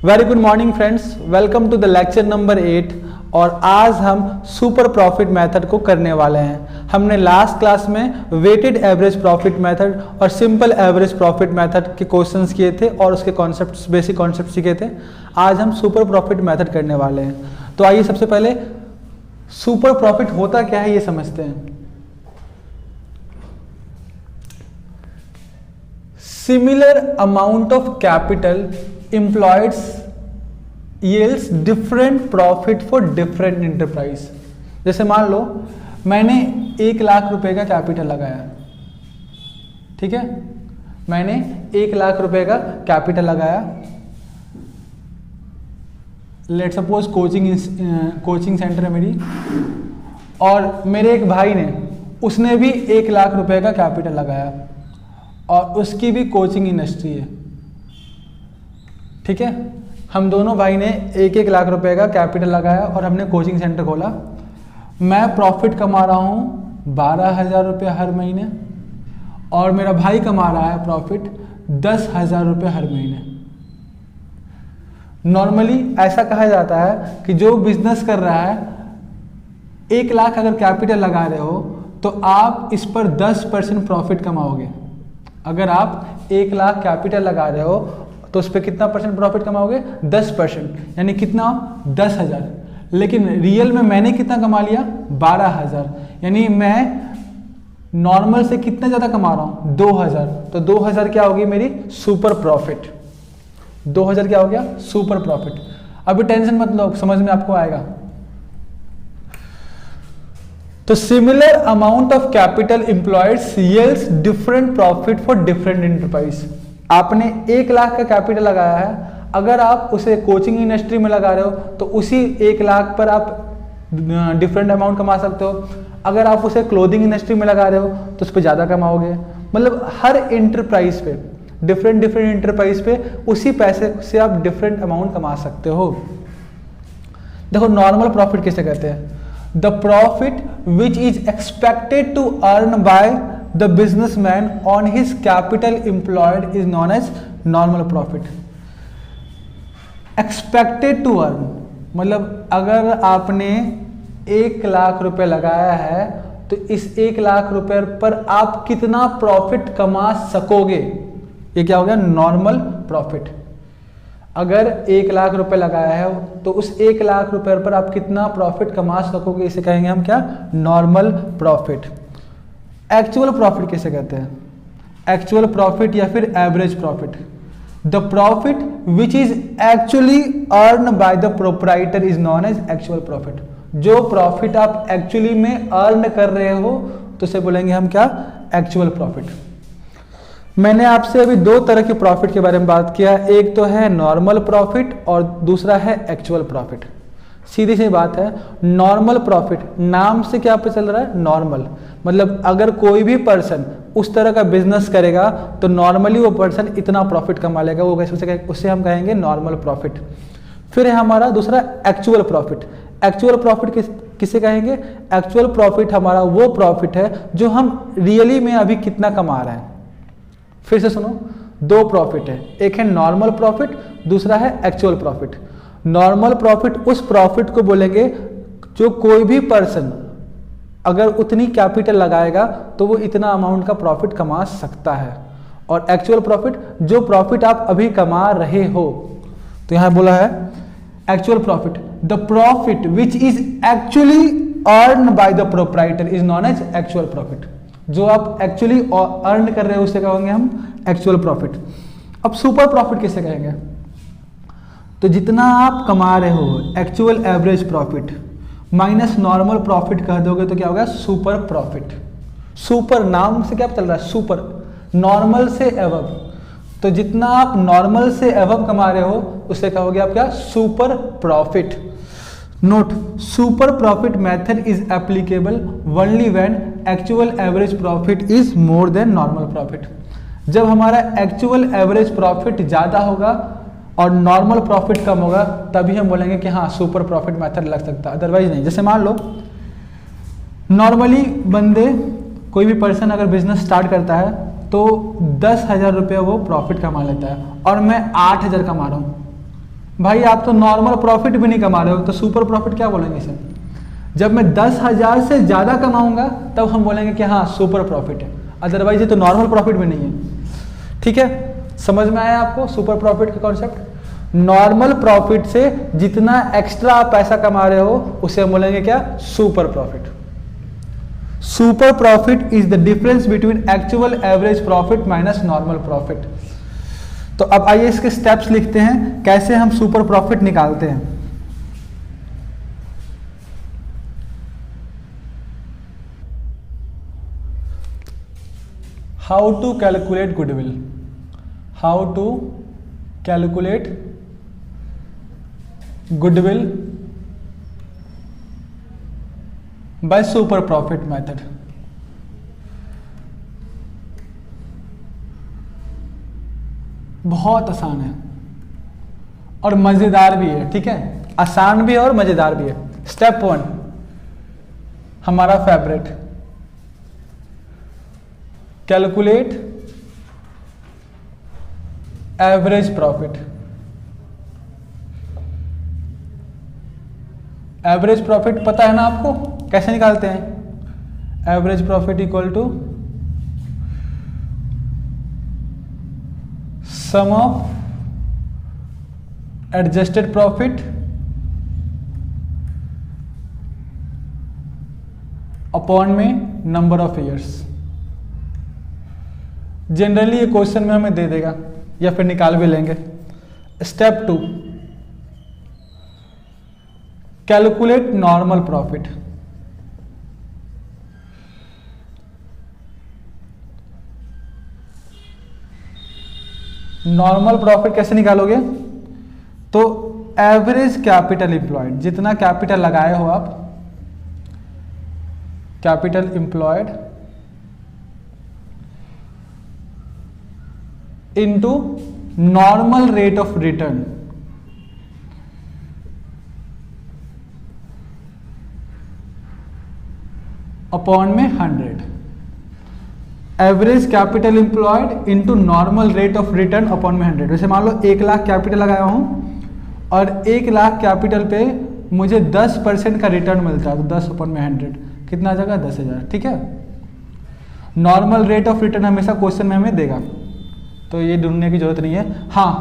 Very good morning friends, welcome to the lecture number 8। और आज हम सुपर प्रॉफिट मेथड को करने वाले हैं। हमने लास्ट क्लास में वेटेड एवरेज प्रॉफिट मेथड और सिंपल एवरेज प्रॉफिट मेथड के क्वेश्चंस किए थे और उसके कॉन्सेप्ट्स, बेसिक कॉन्सेप्ट सीखे थे। आज हम सुपर प्रॉफिट मेथड करने वाले हैं। तो आइए सबसे पहले सुपर प्रॉफिट होता क्या है ये समझते हैं। Similar amount of capital employed yields different profit for different enterprise। जैसे मान लो मैंने 1 लाख रुपए का कैपिटल लगाया, ठीक है, मैंने 1 लाख रुपए का कैपिटल लगाया। लेट सपोज कोचिंग सेंटर है मेरी, और मेरे एक भाई ने, उसने भी 1 लाख रुपए का कैपिटल लगाया और उसकी भी कोचिंग इंडस्ट्री है, ठीक है। हम दोनों भाई ने 1-1 लाख रुपए का कैपिटल लगाया और हमने कोचिंग सेंटर खोला। मैं प्रॉफिट कमा रहा हूँ 12,000 रुपये हर महीने और मेरा भाई कमा रहा है प्रॉफिट 10,000 रुपये हर महीने। नॉर्मली ऐसा कहा जाता है कि जो बिजनेस कर रहा है, 1 लाख अगर कैपिटल लगा रहे हो तो आप इस पर 10% प्रॉफिट कमाओगे। अगर आप 1 लाख कैपिटल लगा रहे हो तो उस पर कितना परसेंट प्रॉफिट कमाओगे? 10%, यानी कितना? 10,000। लेकिन रियल में मैंने कितना कमा लिया? 12,000, यानी मैं नॉर्मल से कितना ज़्यादा कमा रहा हूँ? 2,000। तो 2,000 क्या होगी मेरी? Super profit. 2,000 क्या हो गया? Super profit. अभी टेंशन मत लो, समझ में आपको आएगा। तो similar amount of capital employed yields different profit for different enterprise. आपने 1 लाख का कैपिटल लगाया है, अगर आप उसे कोचिंग इंडस्ट्री में लगा रहे हो तो उसी 1 लाख पर आप डिफरेंट अमाउंट कमा सकते हो। अगर आप उसे क्लोथिंग इंडस्ट्री में लगा रहे हो तो उस पर ज़्यादा कमाओगे। मतलब हर एंटरप्राइज पे, डिफरेंट एंटरप्राइज पे उसी पैसे से आप डिफरेंट अमाउंट कमा सकते हो। देखो नॉर्मल प्रॉफिट किसे कहते हैं? The profit which is expected to earn by the businessman on his capital employed is known as normal profit। expected to earn मतलब अगर आपने 1 लाख रुपए लगाया है तो इस 1 लाख रुपए पर आप कितना प्रॉफिट कमा सकोगे, ये क्या हो गया? Normal profit. अगर 1 लाख रुपए लगाया है तो उस 1 लाख रुपए पर आप कितना प्रॉफिट कमा सकोगे, इसे कहेंगे हम क्या? Normal profit. एक्चुअल प्रॉफिट किसे कहते हैं? एक्चुअल प्रॉफिट या फिर average profit. The profit which is actually earn by the proprietor is known as actual profit. जो प्रॉफिट आप एक्चुअली में अर्न कर रहे हो तो उसे बोलेंगे हम क्या? Actual profit. मैंने आपसे अभी 2 तरह के प्रॉफिट के बारे में बात किया, एक तो है नॉर्मल प्रॉफिट और दूसरा है एक्चुअल प्रॉफिट। सीधी सी बात है, नॉर्मल प्रॉफिट नाम से क्या पे चल रहा है? नॉर्मल। मतलब अगर कोई भी पर्सन उस तरह का बिजनेस करेगा तो नॉर्मली वो पर्सन इतना प्रॉफिट कमा लेगा, वो उसे हम कहेंगे नॉर्मल प्रॉफिट। फिर है हमारा दूसरा एक्चुअल प्रॉफिट। एक्चुअल प्रॉफिट किसे कहेंगे? एक्चुअल प्रॉफिट हमारा वो प्रॉफिट है जो हम रियली में अभी कितना कमा रहे हैं। फिर से सुनो, 2 प्रॉफिट है, एक है नॉर्मल प्रॉफिट, दूसरा है एक्चुअल प्रॉफिट। नॉर्मल प्रॉफिट उस प्रॉफिट को बोलेंगे जो कोई भी पर्सन अगर उतनी कैपिटल लगाएगा तो वो इतना अमाउंट का प्रॉफिट कमा सकता है। और एक्चुअल प्रॉफिट जो प्रॉफिट आप अभी कमा रहे हो। तो यहां बोला है actual profit, the profit which is actually earn by the proprietor is known as actual profit. जो आप एक्चुअली अर्न कर रहे हो उसे कहेंगे हम एक्चुअल प्रॉफिट। अब सुपर प्रॉफिट किसे कहेंगे? तो जितना आप कमा रहे हो actual average profit minus normal profit कह दोगे तो क्या होगा? Super profit. सुपर नाम से क्या चल रहा है? सुपर, नॉर्मल से एवब। तो जितना आप नॉर्मल से एवब कमा रहे हो उसे कहोगे आप क्या? Super profit. Note, super profit method is applicable only when actual average profit is more than normal profit. जब हमारा एक्चुअल एवरेज प्रॉफिट ज्यादा होगा और नॉर्मल प्रॉफिट कम होगा तभी हम बोलेंगे कि हाँ सुपर प्रॉफिट मेथड लग सकता है, अदरवाइज नहीं। जैसे मान लो नॉर्मली बंदे, कोई भी पर्सन अगर बिजनेस स्टार्ट करता है तो 10,000 रुपये वो प्रॉफिट कमा लेता है और मैं 8,000 कमा रहा हूँ, भाई आप तो नॉर्मल प्रॉफिट भी नहीं कमा रहे हो, तो सुपर प्रॉफिट क्या बोलेंगे इसे? जब मैं 10,000 से ज़्यादा कमाऊंगा तब हम बोलेंगे कि हाँ सुपर प्रॉफिट है, अदरवाइज ये तो नॉर्मल प्रॉफिट भी नहीं है। ठीक है, समझ में आया आपको सुपर प्रॉफिट का कॉन्सेप्ट? नॉर्मल प्रॉफिट से जितना एक्स्ट्रा आप पैसा कमा रहे हो उसे हम बोलेंगे क्या? Super profit. Super profit is the difference between actual average profit minus normal profit. तो अब आइए इसके स्टेप्स लिखते हैं, कैसे हम सुपर प्रॉफिट निकालते हैं। How to calculate goodwill, how to calculate goodwill by super profit method. बहुत आसान है और मजेदार भी है। ठीक है, आसान भी है और मजेदार भी है। स्टेप 1 हमारा favourite, calculate average profit. Average profit पता है ना आपको, कैसे निकालते हैं? Average profit equal to sum of adjusted profit upon में नंबर ऑफ ईयर्स। जनरली ये क्वेश्चन में हमें दे देगा या फिर निकाल भी लेंगे। Step 2 calculate normal profit. Normal profit कैसे निकालोगे? तो एवरेज कैपिटल एम्प्लॉयड, जितना कैपिटल लगाए हो आप, capital employed into normal rate of return upon में 100। Average capital employed into normal rate of return upon में 100। वैसे मान लो 1 लाख कैपिटल लगाया हूं और 1 लाख कैपिटल पे मुझे 10% का रिटर्न मिलता है, तो 10 अपॉन में 100 कितना आ जाएगा? 10,000। ठीक है, नॉर्मल रेट ऑफ रिटर्न हमेशा क्वेश्चन में हमें देगा, तो ये ढूंढने की जरूरत नहीं है। हाँ,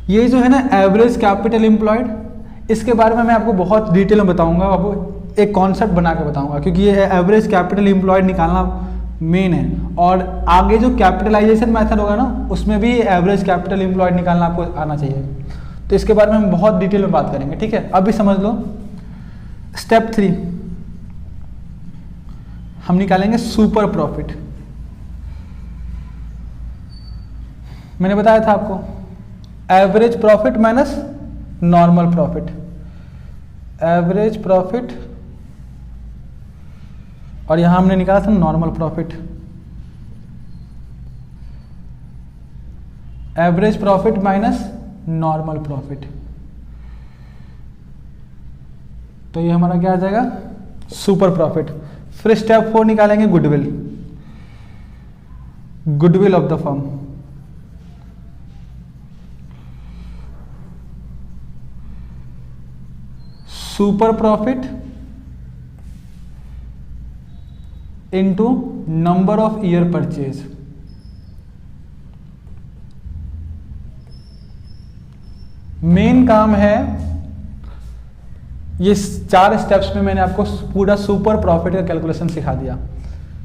ये जो है ना एवरेज कैपिटल एम्प्लॉयड, इसके बारे में मैं आपको बहुत डिटेल में बताऊंगा, आपको एक कॉन्सेप्ट बना के बताऊंगा, क्योंकि ये एवरेज कैपिटल एम्प्लॉयड निकालना मेन है। और आगे जो कैपिटलाइजेशन मेथड होगा ना, उसमें भी एवरेज कैपिटल एम्प्लॉयड निकालना आपको आना चाहिए। तो इसके बारे में हम बहुत डिटेल में बात करेंगे। ठीक है, अभी समझ लो। स्टेप 3 हम निकालेंगे सुपर प्रॉफिट। मैंने बताया था आपको average profit minus normal profit. Average profit और यहां हमने निकाला था normal profit. Average profit minus normal profit, तो ये हमारा क्या आ जाएगा? Super profit. फिर स्टेप 4 निकालेंगे goodwill, goodwill of the firm. Super profit into number of year purchase. Main काम है ये 4 स्टेप्स में मैंने आपको पूरा सुपर प्रॉफिट का कैलकुलेशन सिखा दिया।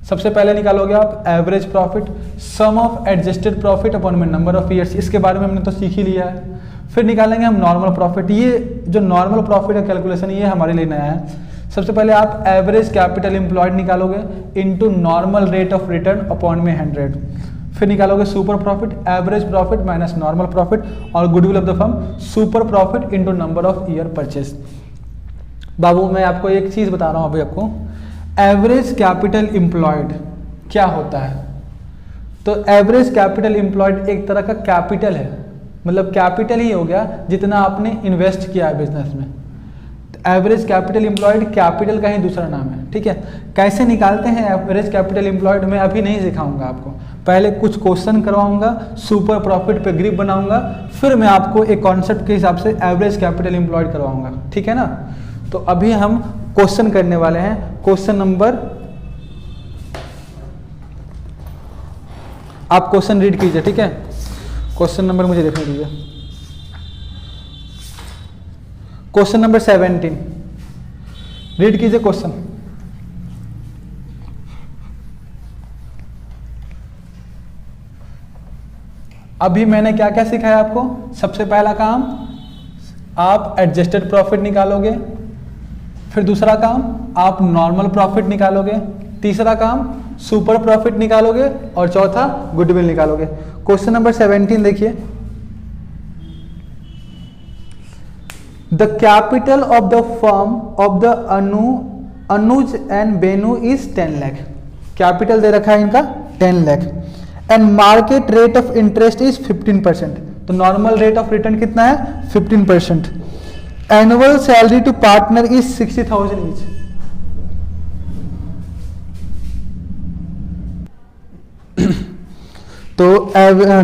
सबसे पहले निकालोगे आप average profit, sum of adjusted profit upon में नंबर ऑफ ईयर्स, इसके बारे में हमने तो सीख ही लिया है। फिर निकालेंगे हम नॉर्मल प्रॉफिट। ये जो नॉर्मल प्रॉफिट का कैलकुलेशन ये हमारे लिए नया है। सबसे पहले आप एवरेज कैपिटल एम्प्लॉयड निकालोगे into normal rate of return upon में 100। फिर निकालोगे super profit, average profit minus normal profit, और goodwill of the firm super profit into number of year purchase. बाबू मैं आपको एक चीज बता रहा हूं अभी आपको, एवरेज कैपिटल एम्प्लॉयड क्या होता है? तो एवरेज कैपिटल एम्प्लॉयड एक तरह का कैपिटल है, मतलब कैपिटल ही हो गया जितना आपने इन्वेस्ट किया है बिजनेस में। एवरेज कैपिटल एम्प्लॉयड कैपिटल का ही दूसरा नाम है, ठीक है। कैसे निकालते हैं एवरेज कैपिटल एम्प्लॉयड मैं अभी नहीं सिखाऊंगा आपको, पहले कुछ क्वेश्चन करवाऊंगा, सुपर प्रॉफिट पे ग्रिप बनाऊंगा, फिर मैं आपको एक कॉन्सेप्ट के हिसाब से एवरेज कैपिटल एम्प्लॉयड करवाऊंगा, ठीक है ना। तो अभी हम क्वेश्चन करने वाले हैं। क्वेश्चन नंबर, आप क्वेश्चन रीड कीजिए, ठीक है। क्वेश्चन नंबर मुझे देखने दीजिए। क्वेश्चन नंबर 17 रीड कीजिए क्वेश्चन। अभी मैंने क्या क्या सिखाया आपको। सबसे पहला काम आप एडजस्टेड प्रॉफिट निकालोगे, फिर दूसरा काम आप नॉर्मल प्रॉफिट निकालोगे, तीसरा काम सुपर प्रॉफिट निकालोगे और चौथा गुडविल निकालोगे। क्वेश्चन नंबर 17 देखिए। The capital of the firm of the Anuj and Benu is 10 lakh. Capital दे रखा है इनका 10 lakh and market rate of interest is 15%। तो नॉर्मल रेट ऑफ रिटर्न कितना है 15%। Annual salary to partner is 60,000 each. तो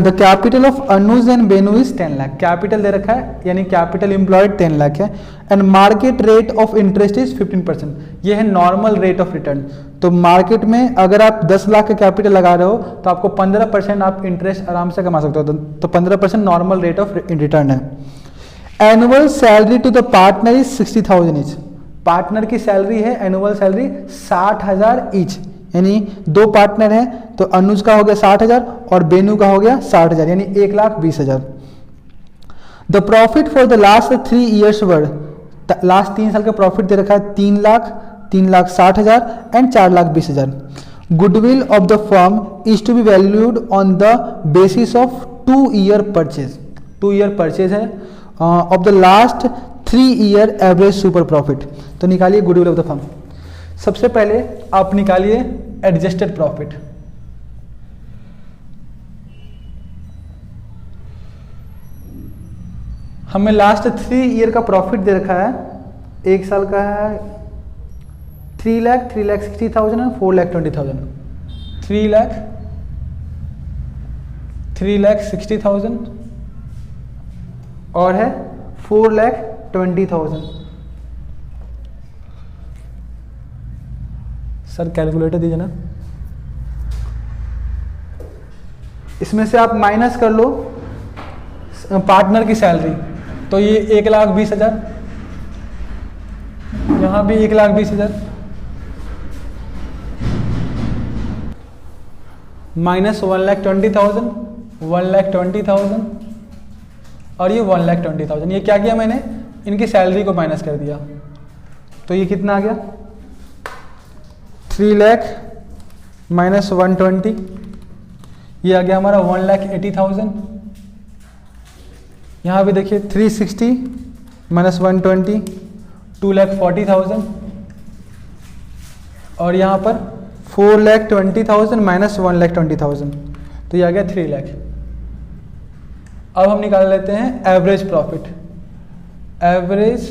the capital of Anuj and Benu is 10 lakh. Capital दे रखा है यानी कैपिटल एम्प्लॉयड 10 लाख है and market rate of interest is 15%। ये है नॉर्मल रेट ऑफ रिटर्न। तो मार्केट में अगर आप 10 लाख का कैपिटल लगा रहे हो तो आपको 15% आप इंटरेस्ट आराम से कमा सकते हो। तो 15% नॉर्मल रेट ऑफ रिटर्न है। Annual salary to the partner is 60,000 each. Partner की सैलरी है एनुअल सैलरी 60,000 ईच, यानी दो पार्टनर हैं तो अनुज का हो गया 60,000 और बेनू का हो गया 60,000, यानी 1,20,000। The profit for the last 3 years were, लास्ट 3 साल का प्रॉफिट दे रखा है 3 lakh, 3,60,000 and 4,20,000। Goodwill of the firm is to be valued on the basis of 2 year purchase. 2 year purchase है of the last 3 year average super profit. तो निकालिए goodwill of the firm. सबसे पहले आप निकालिए एडजस्टेड प्रॉफिट। हमें लास्ट 3 ईयर का profit दे रखा है, एक साल का है 3 लाख, 3,60,000 और 4,20,000। 3,60,000 और है 4,20,000। सर कैलकुलेटर दीजिए ना। इसमें से आप माइनस कर लो पार्टनर की सैलरी, तो ये 1,20,000, यहां भी 1,20,000 माइनस 1,20,000, 1,20,000 और ये 1,20,000। ये क्या किया मैंने, इनकी सैलरी को माइनस कर दिया। तो ये कितना आ गया 3 लाख माइनस 120, ये आ गया हमारा 1,80,000। यहाँ भी देखिए 360 माइनस 120 2,40,000 और यहाँ पर 4,20,000 माइनस 1,20,000, तो ये आ गया 3 लाख। अब हम निकाल लेते हैं average profit. Average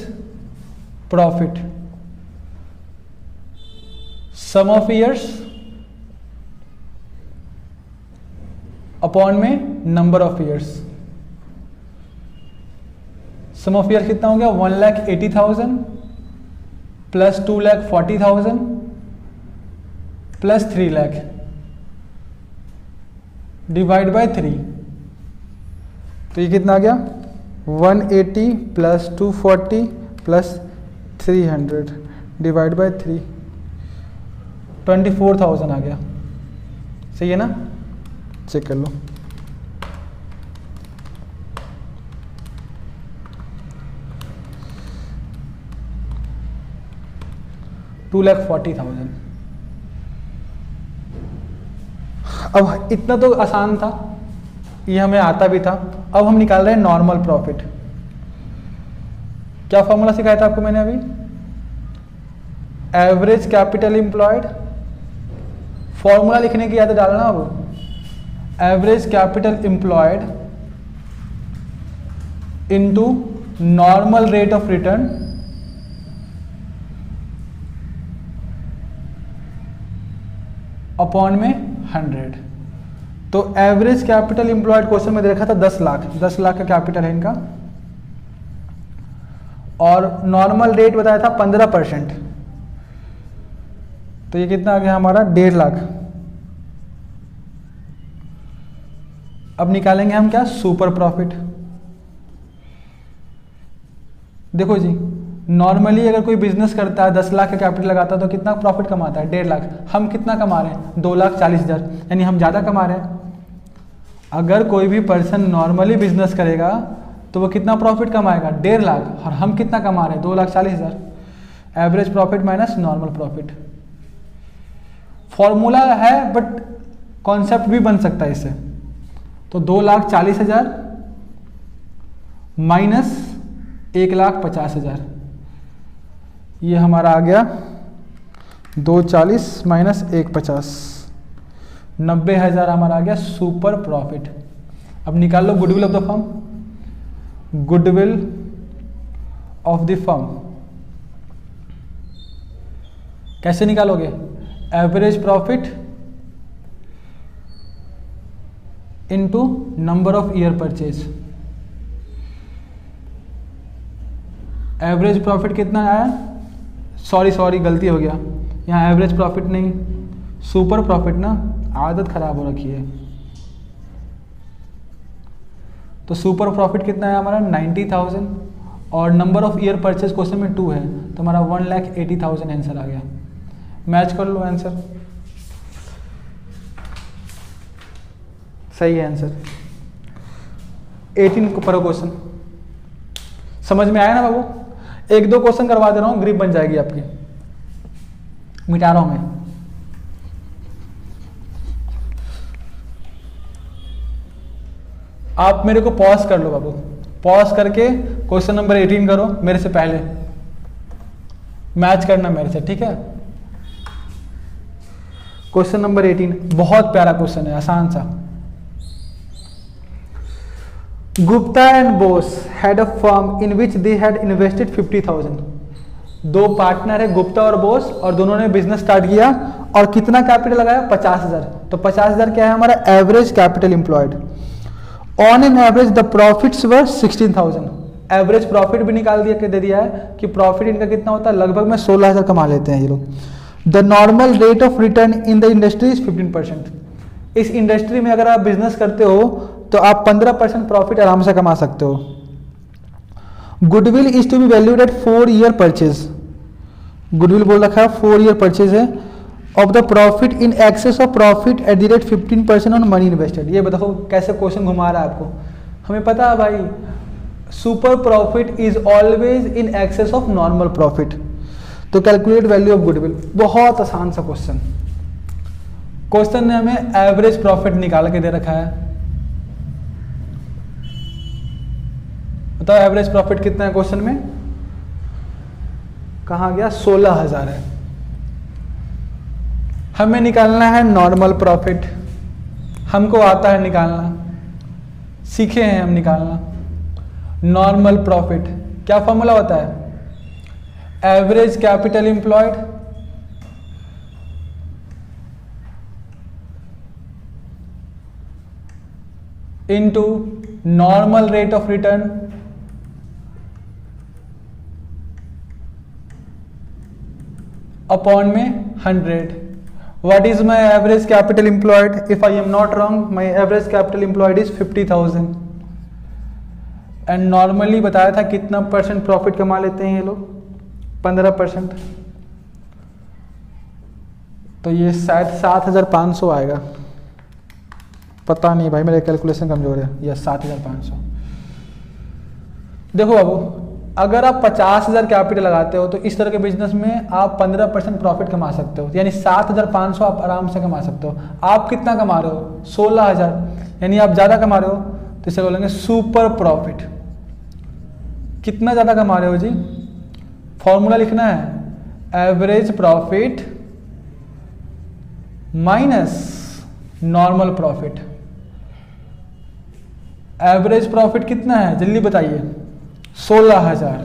profit sum of years upon में number of years. Sum of year कितना हो गया 1,80,000 plus 2,40,000 plus 3 lakh divide by 3। तो ये कितना आ गया 180 प्लस 240 प्लस 300 डिवाइड बाय 3, 24,000 आ गया। सही है ना, चेक कर लो। $2,40,000। अब इतना तो आसान था, ये हमें आता भी था। अब हम निकाल रहे हैं नॉर्मल प्रॉफिट। क्या फॉर्मूला सिखाया था आपको मैंने अभी, एवरेज कैपिटल एम्प्लॉयड। फॉर्मूला लिखने की याद डालना। अब average capital employed into normal rate of return upon में 100। तो एवरेज कैपिटल एम्प्लॉयड क्वेश्चन में देखा था 10 लाख, 10 लाख का कैपिटल है इनका, और नॉर्मल रेट बताया था 15%। तो ये कितना आ गया हमारा 1.5 लाख। अब निकालेंगे हम क्या, सुपर प्रॉफिट। देखो जी, नॉर्मली अगर कोई बिजनेस करता है 10 लाख का कैपिटल लगाता है तो कितना प्रॉफिट कमाता है, 1.5 लाख। हम कितना कमा रहे हैं, 2,40,000, यानी हम ज़्यादा कमा रहे हैं। अगर कोई भी पर्सन नॉर्मली बिजनेस करेगा तो वो कितना प्रॉफिट कमाएगा, 1.5 लाख, और हम कितना कमा रहे हैं, 2,40,000। Average profit minus normal profit formula है, बट कॉन्सेप्ट भी बन सकता है इससे। तो 2,40,000 माइनस 1,50,000, ये हमारा आ गया 240 माइनस 150, 90,000 हमारा आ गया सुपर प्रॉफिट। अब निकाल लो goodwill of the firm, goodwill of the firm कैसे निकालोगे, average profit into number of year purchase. Average profit कितना आया, सॉरी गलती हो गया, यहाँ एवरेज प्रॉफिट नहीं सुपर प्रॉफिट ना, आदत खराब हो रखी है। तो सुपर प्रॉफिट कितना है हमारा 90,000, और number of year purchase question में 2 है, तो हमारा 1,80,000 आंसर आ गया। मैच कर लो आंसर, सही है आंसर। 18 पर क्वेश्चन समझ में आया ना बाबू, 1-2 क्वेश्चन करवा दे रहा हूँ, ग्रिप बन जाएगी आपकी, मिटा रहा हूं मैं। आप मेरे को पॉज कर लो बाबू, पॉज करके क्वेश्चन नंबर 18 करो मेरे से पहले, मैच करना मेरे से, ठीक है। क्वेश्चन नंबर 18 बहुत प्यारा क्वेश्चन है, आसान सा। Gupta and boss had a firm in which they had invested 50,000। 2 partner है गुप्ता और बोस, और दोनों ने बिजनेस स्टार्ट किया, और कितना कैपिटल लगाया, 50,000। तो 50,000 क्या है हमारा average capital employed. On an average the profits were 16,000। Average profit भी निकाल दिया, दे दिया है कि प्रॉफिट इनका कितना होता है, लगभग में 16,000 कमा लेते हैं ये लोग। The normal rate of return in the industry is 15%। इस इंडस्ट्री में अगर आप बिजनेस करते हो तो आप 15% प्रॉफिट आराम से कमा सकते हो। Goodwill is to be valued at 4 year purchase. Goodwill बोल रखा है 4 ईयर परचेज है, of the profit in excess of profit at the rate 15% on money invested. ये बताओ कैसे क्वेश्चन घुमा रहा है आपको, हमें पता है भाई super profit is always in excess of normal profit. तो कैलकुलेट वैल्यू ऑफ गुडविल, बहुत आसान सा क्वेश्चन। क्वेश्चन ने हमें एवरेज प्रॉफिट निकाल के दे रखा है, बताओ एवरेज प्रॉफिट कितना है क्वेश्चन में, कहाँ गया, 16,000 है। हमें निकालना है नॉर्मल प्रॉफिट, हमको आता है निकालना, सीखे हैं हम निकालना। नॉर्मल प्रॉफिट क्या फॉर्मूला होता है, average capital employed into normal rate of return upon में 100। What is my average capital employed? If I am not wrong, my average capital employed is 50,000. And normally बताया था कितना % प्रॉफिट कमा लेते हैं ये लोग, 15%। तो ये शायद 7,500 आएगा, पता नहीं भाई मेरे कैलकुलेशन कमजोर है। यह 7,500। देखो बाबू, अगर आप 50,000 कैपिटल लगाते हो तो इस तरह के बिजनेस में आप 15% प्रॉफिट कमा सकते हो, यानी 7,500 आप आराम से कमा सकते हो। आप कितना कमा रहे हो, 16,000, यानी आप ज़्यादा कमा रहे हो, तो इसे बोलेंगे सुपर प्रॉफिट। कितना ज़्यादा कमा रहे हो जी, फॉर्मूला लिखना है average profit minus normal profit. Average profit कितना है जल्दी बताइए, 16,000,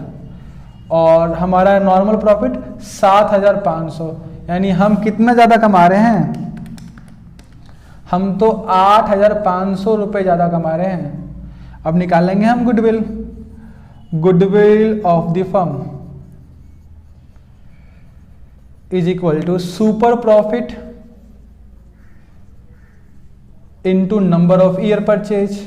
और हमारा नॉर्मल प्रॉफिट 7,500, यानी हम कितना ज़्यादा कमा रहे हैं, हम तो 8,500 रुपये ज़्यादा कमा रहे हैं। अब निकाल लेंगे हम goodwill. Goodwill of the firm is equal to super profit into number of year purchase.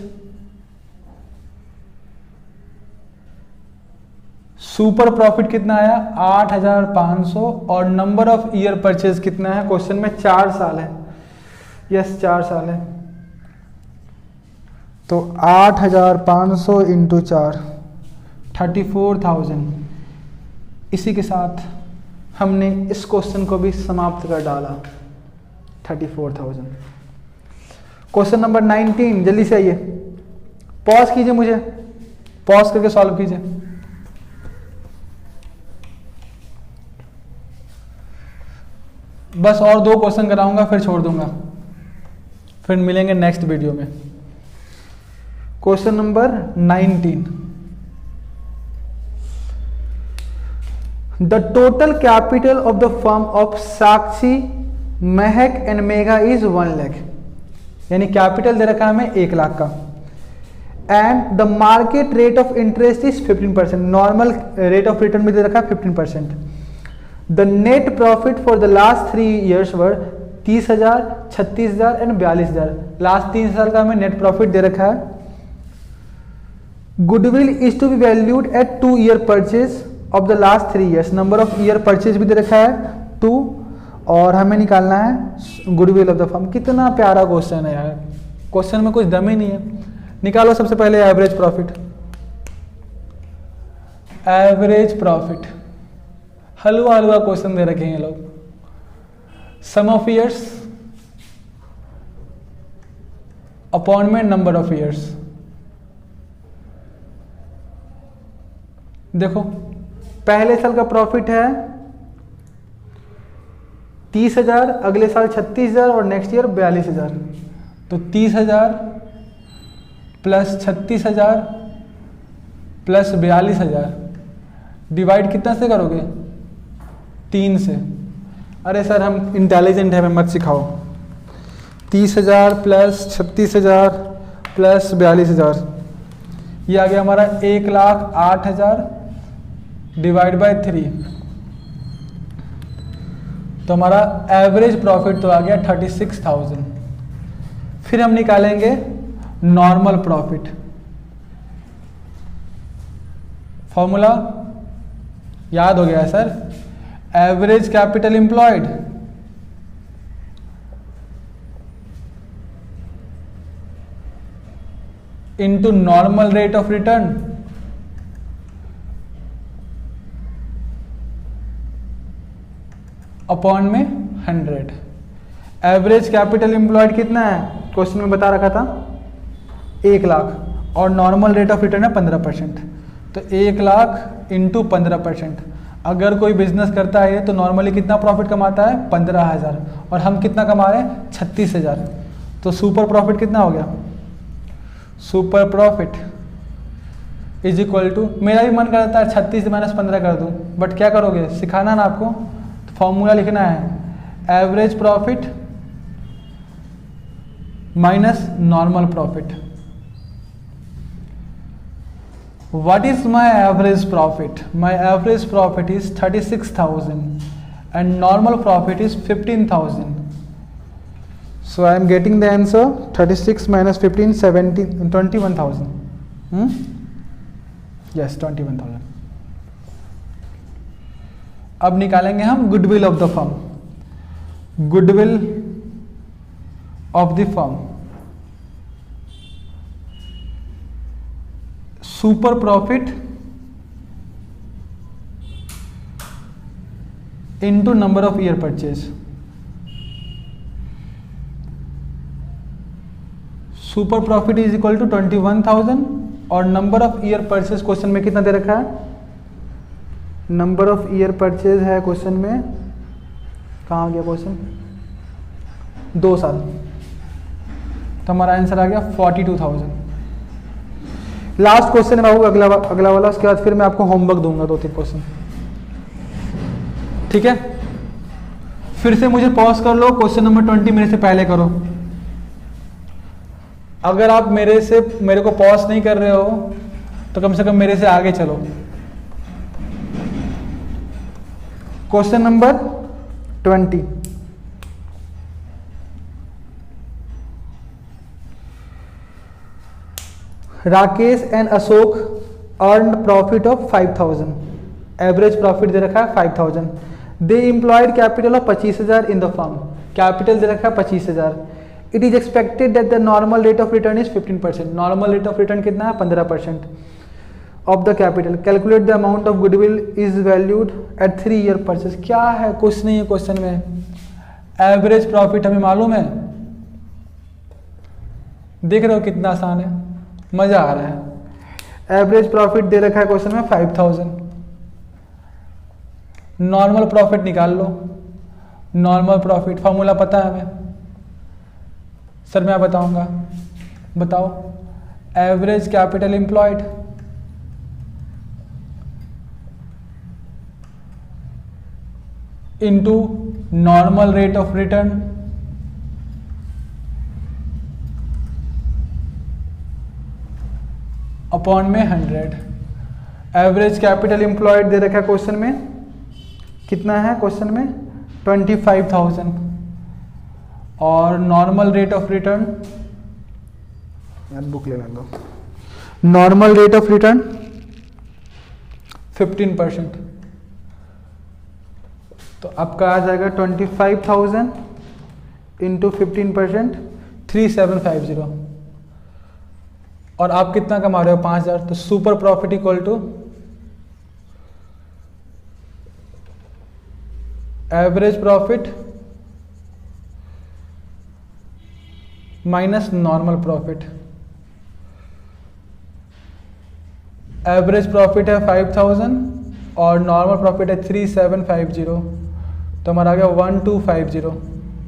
Super profit कितना आया 8,500 और नंबर ऑफ ईयर परचेज कितना है, क्वेश्चन में 4 साल है। यस 4 साल है। तो 8,500 इंटू 4 34,000। इसी के साथ हमने इस क्वेश्चन को भी समाप्त कर डाला। 34,000। क्वेश्चन नंबर 19, जल्दी से आइए। पॉज कीजिए, मुझे पॉज करके सॉल्व कीजिए। बस और 2 क्वेश्चन कराऊंगा फिर छोड़ दूंगा, फिर मिलेंगे नेक्स्ट वीडियो में। Question number 19, the total capital of the firm of Sakshi, Mehak and Megha is 1 lakh. यानी कैपिटल दे रखा है हमें 1 लाख का। And the market rate of interest is 15%। Normal rate of return में दे रखा है 15%। The net profit for the last 3 years were 30,000, 36,000 and 42,000। Last 3 साल का हमें नेट प्रॉफिट दे रखा है। Goodwill is to be valued at 2 year purchase of the last 3 years। Number of year purchase भी दे रखा है 2, और हमें निकालना है गुडविल ऑफ द फर्म। कितना प्यारा क्वेश्चन है यार, क्वेश्चन में कुछ दम ही नहीं है। निकालो सबसे पहले एवरेज प्रॉफिट। एवरेज प्रॉफिट हलवा हलवा क्वेश्चन दे रखे हैं लोग। सम ऑफ ईयर्स अपॉन में नंबर ऑफ ईयर्स। देखो पहले साल का प्रॉफिट है 30,000, अगले साल 36,000 और नेक्स्ट ईयर 42,000। तो 30,000 प्लस 36,000 प्लस 42,000 डिवाइड कितना से करोगे 3 से। अरे सर हम इंटेलिजेंट है, हमें मत सिखाओ। 30,000 प्लस 36,000 प्लस 42,000, ये आ गया हमारा 1,08,000 डिवाइड बाय 3। तो हमारा एवरेज प्रॉफिट तो आ गया 36,000। फिर हम निकालेंगे नॉर्मल प्रॉफिट। फॉर्मूला याद हो गया sir, average capital employed into normal rate of return upon में 100। एवरेज कैपिटल एम्प्लॉयड कितना है, क्वेश्चन में बता रखा था 1 लाख, और नॉर्मल रेट ऑफ रिटर्न है 15%। तो 1 लाख इंटू 15%। अगर कोई बिजनेस करता है तो नॉर्मली कितना प्रॉफिट कमाता है 15,000, और हम कितना कमा रहे हैं 36,000। तो सुपर प्रॉफिट कितना हो गया, super profit is equal to, मेरा भी मन करता है 36 माइनस 15 कर दूं, बट क्या करोगे, सिखाना ना आपको। तो फॉर्मूला लिखना है average profit minus normal profit. What is my average profit? My average profit is 36,000 and normal profit is 15,000. So I am getting the answer 36 minus 15, 17, 21,000. Yes, 21,000. अब निकालेंगे हम goodwill of the firm. Goodwill of the firm, super profit into number of year purchase. Super profit is equal to 21,000 और number of year purchase question में कितना दे रखा है, number of year purchase है क्वेश्चन में, कहाँ गया क्वेश्चन, 2 साल। तो हमारा आंसर आ गया 42,000। लास्ट क्वेश्चन है अगला वाला, उसके बाद फिर मैं आपको होमवर्क दूंगा 2-3 क्वेश्चन, ठीक है। फिर से मुझे पॉज कर लो, क्वेश्चन नंबर 20 मेरे से पहले करो। अगर आप मेरे को पॉज नहीं कर रहे हो तो कम से कम मेरे से आगे चलो। Question number 20, Rakesh and Ashok earn profit of 5000, average profit दे रखा है 5000। They employed capital of 25,000 in the firm, capital दे रखा है 25,000। It is expected that the normal rate of return is 15%, normal rate of return कितना है 15% of the capital. Calculate the amount of goodwill is valued at 3 year purchase. क्या है, कुछ नहीं है क्वेश्चन में, एवरेज प्रॉफिट हमें मालूम है, देख रहे हो कितना आसान है, मजा आ रहा है। एवरेज प्रॉफिट दे रखा है क्वेश्चन में 5000, नॉर्मल प्रॉफिट निकाल लो। नॉर्मल प्रॉफिट फॉर्मूला पता है हमें सर, मैं बताऊंगा, बताओ। Average capital employed into normal rate of return upon में 100। एवरेज कैपिटल एम्प्लॉयड दे रखा है क्वेश्चन में, कितना है क्वेश्चन में 25,000, और नॉर्मल रेट ऑफ रिटर्न, यार बुक ले लें दो, नॉर्मल रेट ऑफ रिटर्न 15%। तो आपका आ जाएगा 25,000 इंटू 15%, 3750। और आप कितना कमा रहे हो 5,000, तो super profit equal to average profit minus normal profit. Average profit है 5000 और नॉर्मल प्रॉफिट है 3750, तो हमारा आ गया 1250।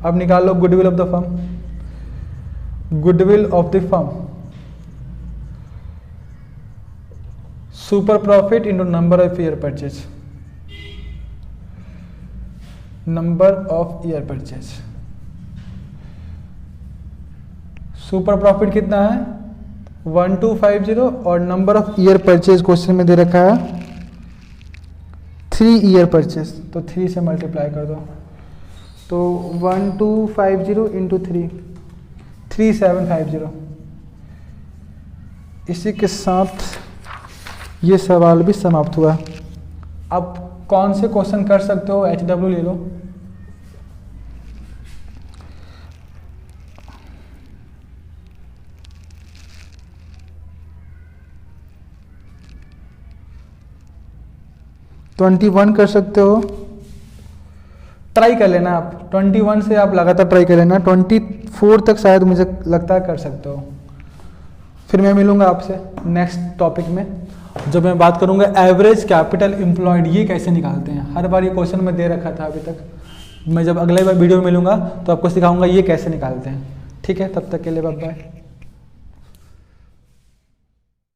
अब निकाल लो goodwill of the firm, goodwill of the firm super profit into number of year purchase, number of year purchase. Super profit कितना है 1250 और number of year purchase question में दे रखा है 3 ईयर परचेज, तो 3 से मल्टीप्लाई कर दो, तो 1250 इंटू 3, 3750। इसी के साथ ये सवाल भी समाप्त हुआ। अब कौन से क्वेश्चन कर सकते हो, HW ले लो। तो 21 कर सकते हो, ट्राई कर लेना आप 21 से, आप लगातार ट्राई कर लेना, 24 तक शायद मुझे लगता है कर सकते हो। फिर मैं मिलूंगा आपसे नेक्स्ट टॉपिक में, जब मैं बात करूंगा एवरेज कैपिटल एम्प्लॉयड, ये कैसे निकालते हैं। हर बार ये क्वेश्चन में दे रखा था अभी तक, मैं जब अगले बार वीडियो में मिलूंगा तो आपको सिखाऊंगा ये कैसे निकालते हैं। ठीक है, तब तक के लिए बाय बाय।